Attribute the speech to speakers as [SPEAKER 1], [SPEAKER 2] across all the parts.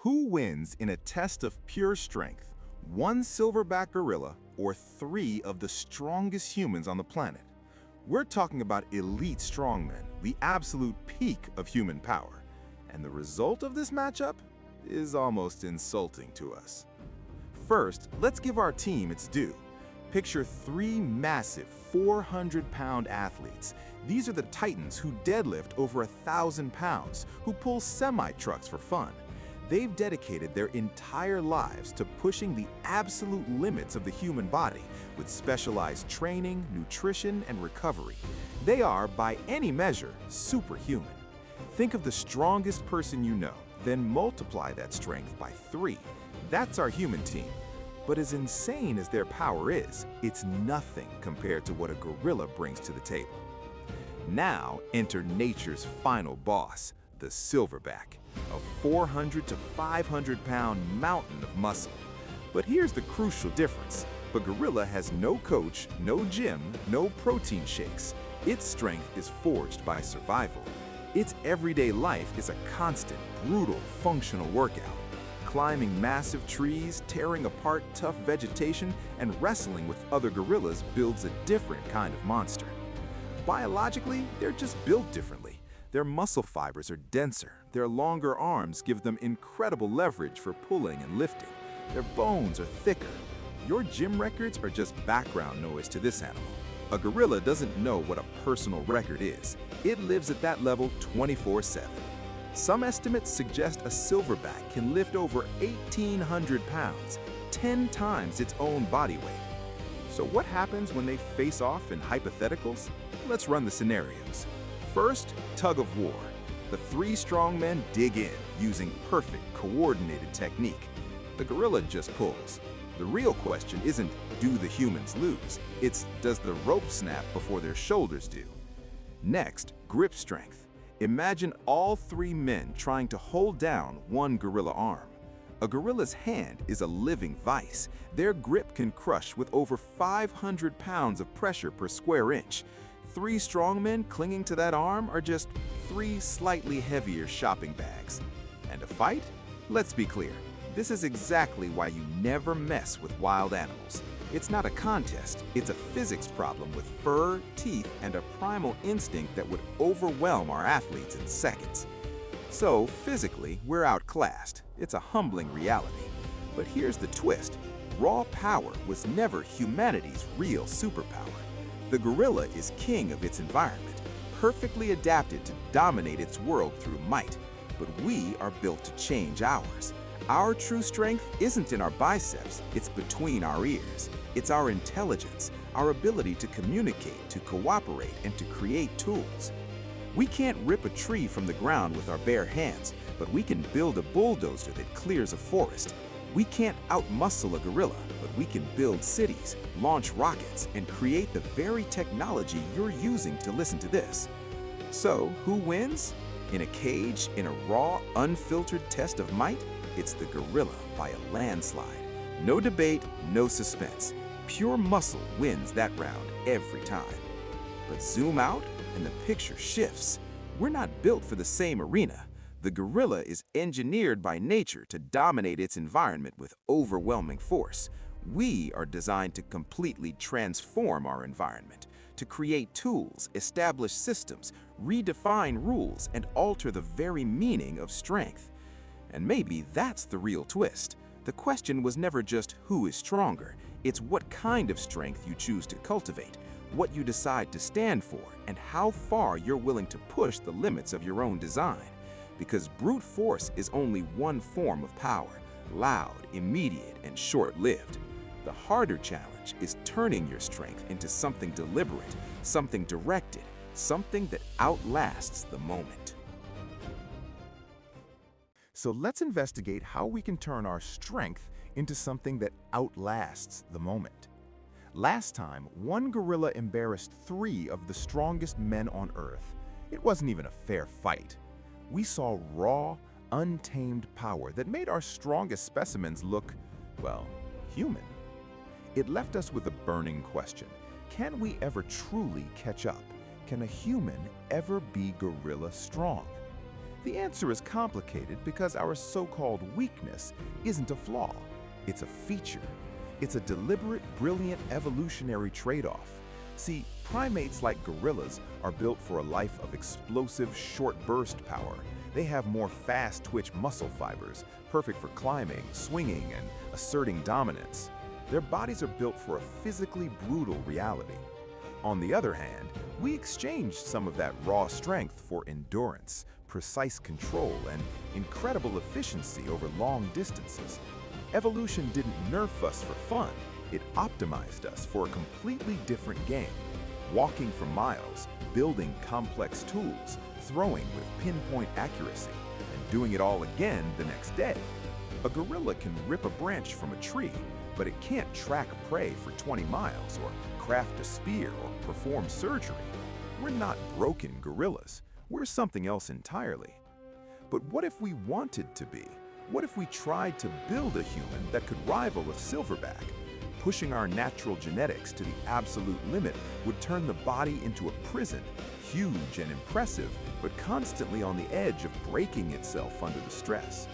[SPEAKER 1] Who wins in a test of pure strength? One silverback gorilla or three of the strongest humans on the planet? We're talking about elite strongmen, the absolute peak of human power. And the result of this matchup is almost insulting to us. First, let's give our team its due. Picture three massive 400-pound athletes. These are the titans who deadlift over 1,000 pounds, who pull semi-trucks for fun. They've dedicated their entire lives to pushing the absolute limits of the human body with specialized training, nutrition, and recovery. They are, by any measure, superhuman. Think of the strongest person you know, then multiply that strength by 3. That's our human team. But as insane as their power is, it's nothing compared to what a gorilla brings to the table. Now enter nature's final boss, the silverback, a 400 to 500-pound mountain of muscle. But here's the crucial difference. The gorilla has no coach, no gym, no protein shakes. Its strength is forged by survival. Its everyday life is a constant, brutal, functional workout. Climbing massive trees, tearing apart tough vegetation, and wrestling with other gorillas builds a different kind of monster. Biologically, they're just built differently. Their muscle fibers are denser, their longer arms give them incredible leverage for pulling and lifting. Their bones are thicker. Your gym records are just background noise to this animal. A gorilla doesn't know what a personal record is. It lives at that level 24/7. Some estimates suggest a silverback can lift over 1,800 pounds, 10 times its own body weight. So what happens when they face off in hypotheticals? Let's run the scenarios. First, tug of war. The three strong men dig in, using perfect, coordinated technique. The gorilla just pulls. The real question isn't, do the humans lose? It's, does the rope snap before their shoulders do? Next, grip strength. Imagine all three men trying to hold down one gorilla arm. A gorilla's hand is a living vice. Their grip can crush with over 500 pounds of pressure per square inch. Three strong men clinging to that arm are just 3 slightly heavier shopping bags. And a fight? Let's be clear. This is exactly why you never mess with wild animals. It's not a contest, it's a physics problem with fur, teeth, and a primal instinct that would overwhelm our athletes in seconds. So, physically, we're outclassed. It's a humbling reality. But here's the twist. Raw power was never humanity's real superpower. The gorilla is king of its environment, perfectly adapted to dominate its world through might. But we are built to change ours. Our true strength isn't in our biceps, it's between our ears. It's our intelligence, our ability to communicate, to cooperate, and to create tools. We can't rip a tree from the ground with our bare hands, but we can build a bulldozer that clears a forest. We can't outmuscle a gorilla, but we can build cities, launch rockets, and create the very technology you're using to listen to this. So, who wins? In a cage, in a raw, unfiltered test of might? It's the gorilla by a landslide. No debate, no suspense. Pure muscle wins that round every time. But zoom out and the picture shifts. We're not built for the same arena. The gorilla is engineered by nature to dominate its environment with overwhelming force. We are designed to completely transform our environment, to create tools, establish systems, redefine rules, and alter the very meaning of strength. And maybe that's the real twist. The question was never just who is stronger, it's what kind of strength you choose to cultivate, what you decide to stand for, and how far you're willing to push the limits of your own design. Because brute force is only one form of power, loud, immediate, and short-lived. The harder challenge is turning your strength into something deliberate, something directed, something that outlasts the moment. So let's investigate how we can turn our strength into something that outlasts the moment. Last time, one gorilla embarrassed 3 of the strongest men on Earth. It wasn't even a fair fight. We saw raw, untamed power that made our strongest specimens look, well, human. It left us with a burning question. Can we ever truly catch up? Can a human ever be gorilla strong? The answer is complicated because our so-called weakness isn't a flaw, it's a feature. It's a deliberate, brilliant evolutionary trade-off. See, primates like gorillas are built for a life of explosive, short-burst power. They have more fast-twitch muscle fibers, perfect for climbing, swinging, and asserting dominance. Their bodies are built for a physically brutal reality. On the other hand, we exchanged some of that raw strength for endurance, precise control, and incredible efficiency over long distances. Evolution didn't nerf us for fun, it optimized us for a completely different game. Walking for miles, building complex tools, throwing with pinpoint accuracy, and doing it all again the next day. A gorilla can rip a branch from a tree, but it can't track prey for 20 miles or craft a spear or perform surgery. We're not broken gorillas. We're something else entirely. But what if we wanted to be? What if we tried to build a human that could rival a silverback? Pushing our natural genetics to the absolute limit would turn the body into a prison, huge and impressive, but constantly on the edge of breaking itself under the stress.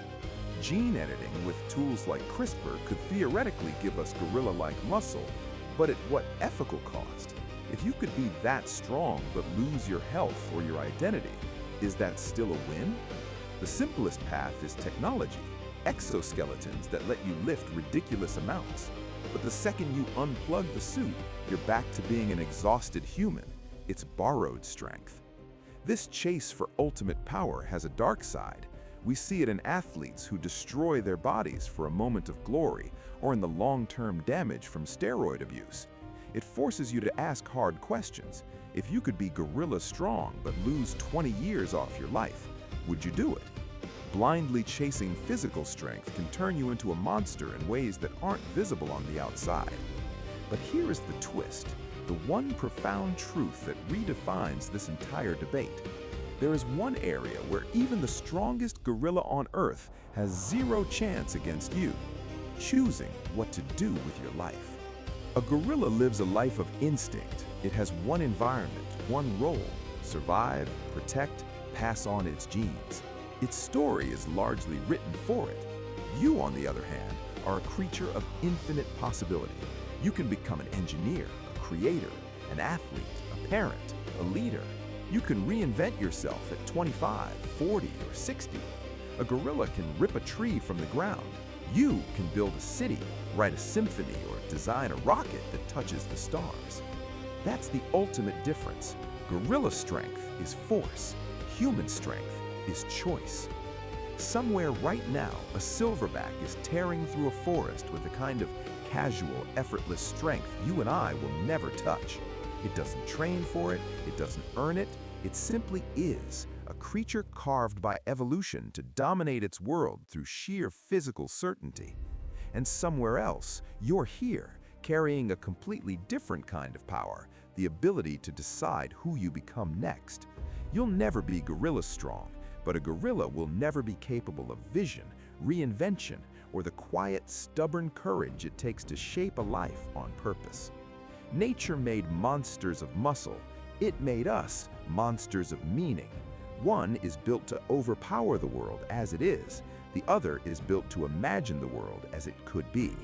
[SPEAKER 1] Gene editing with tools like CRISPR could theoretically give us gorilla-like muscle, but at what ethical cost? If you could be that strong but lose your health or your identity, is that still a win? The simplest path is technology, exoskeletons that let you lift ridiculous amounts. But the second you unplug the suit, you're back to being an exhausted human. It's borrowed strength. This chase for ultimate power has a dark side. We see it in athletes who destroy their bodies for a moment of glory or in the long-term damage from steroid abuse. It forces you to ask hard questions. If you could be gorilla strong but lose 20 years off your life, would you do it? Blindly chasing physical strength can turn you into a monster in ways that aren't visible on the outside. But here is the twist, the one profound truth that redefines this entire debate. There is one area where even the strongest gorilla on Earth has zero chance against you: choosing what to do with your life. A gorilla lives a life of instinct. It has one environment, one role: survive, protect, pass on its genes. Its story is largely written for it. You, on the other hand, are a creature of infinite possibility. You can become an engineer, a creator, an athlete, a parent, a leader. You can reinvent yourself at 25, 40, or 60. A gorilla can rip a tree from the ground. You can build a city, write a symphony, or design a rocket that touches the stars. That's the ultimate difference. Gorilla strength is force. Human strength is choice. Somewhere right now, a silverback is tearing through a forest with a kind of casual, effortless strength you and I will never touch. It doesn't train for it, it doesn't earn it, it simply is, a creature carved by evolution to dominate its world through sheer physical certainty. And somewhere else, you're here, carrying a completely different kind of power, the ability to decide who you become next. You'll never be gorilla strong, but a gorilla will never be capable of vision, reinvention, or the quiet, stubborn courage it takes to shape a life on purpose. Nature made monsters of muscle. It made us monsters of meaning. One is built to overpower the world as it is. The other is built to imagine the world as it could be.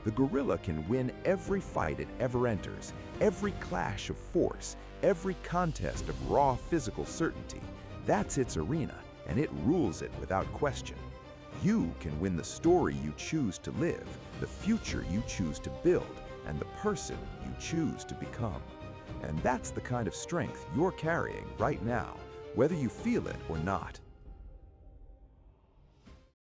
[SPEAKER 1] The gorilla can win every fight it ever enters, every clash of force, every contest of raw physical certainty. That's its arena, and it rules it without question. You can win the story you choose to live, the future you choose to build, and the person you choose to become. And that's the kind of strength you're carrying right now, whether you feel it or not.